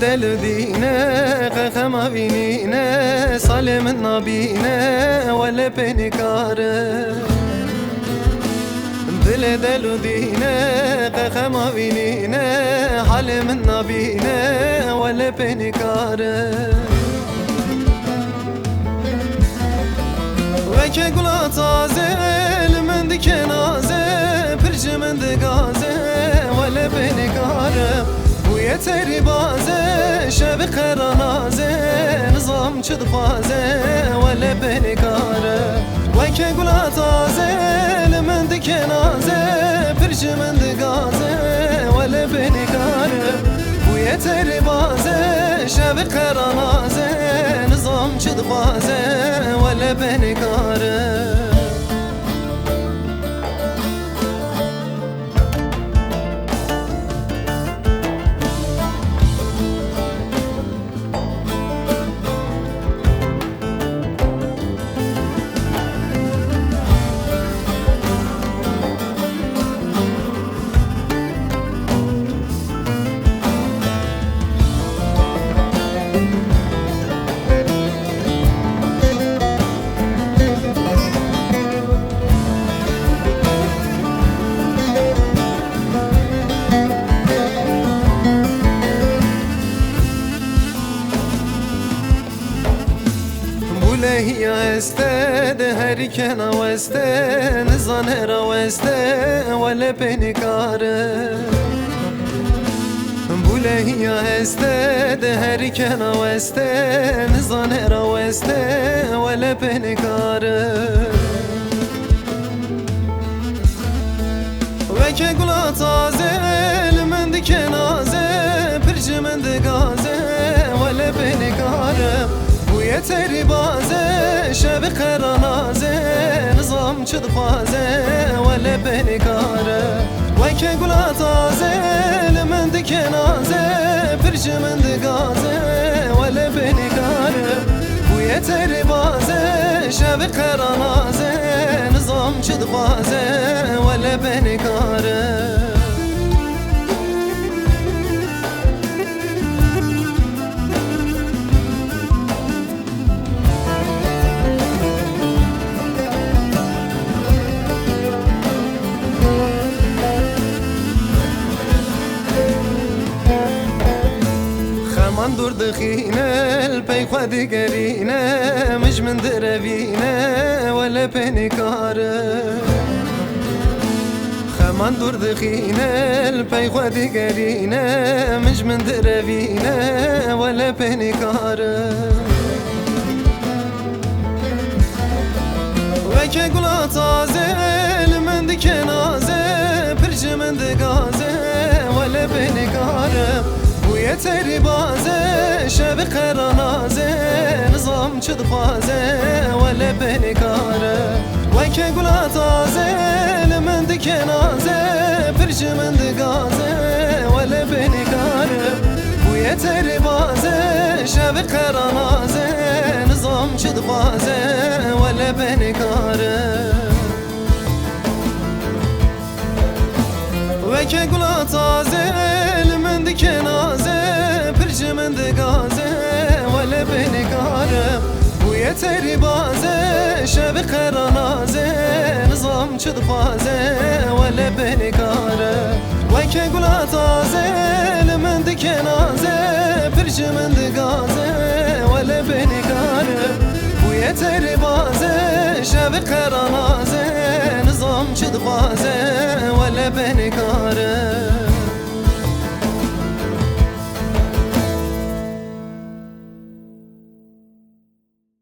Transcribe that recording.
دل دینه قخم وینینه سالم نبینه ولی پنکاره دل دینه قخم وینینه حالم نبینه ولی پنکاره وکی گلا تازه من دکه نازه پرج من دگازه ولی پنکاره یتری بازه شب قرانازه نظام چد خوازه ولی بنکاره وکی گلا تازه لمن دکنازه پرج من دگازه ولی بنکاره بو یتری بازه شب قرانازه نظام چد خوازه ولی بنکاره هي استاد هر كان وسته نزان روسته ولا بنكار بوله هي استاد هر كان وسته نزان روسته ولا بنكار وكي قلا تازه من دكنازه برج من دغازه ولا بنكار یتری بازه شب قرانازه نظام چد خوازه ولی بنکاره وکی گلا تازه لمن دکنازه پرج من دگازه ولی بنکاره بو یتری بازه شب قرانازه نظام چد خوازه ولی بنکاره من دور دخينه البي خدي قرينه مش من دربينه ولا بنكاره خمان دور دخينه البي خدي قرينه مش من دربينه ولا بنكاره وكي قلا تازه لمن دكنازه برج من دغازه ولا بنكاره یتری بازه شب قرانازه نظام چد خوازه ولی بنکاره وکی گلا تازه لمن دکنازه پرج من دگازه ولی بنکاره بو یتری بازه شب قرانازه نظام چد خوازه ولی بنکاره وکی گلا تازه لمن دکنازه پرج من دگازه ولی بنکاره بو یتری بازه شب قرانازه نظام چد خوازه ولی بنکاره وکی گلا تازه لمن دکنازه پرج من دگازه ولی بنکاره بو یتری بازه شب قرانازه نظام چد خوازه ولی بنکاره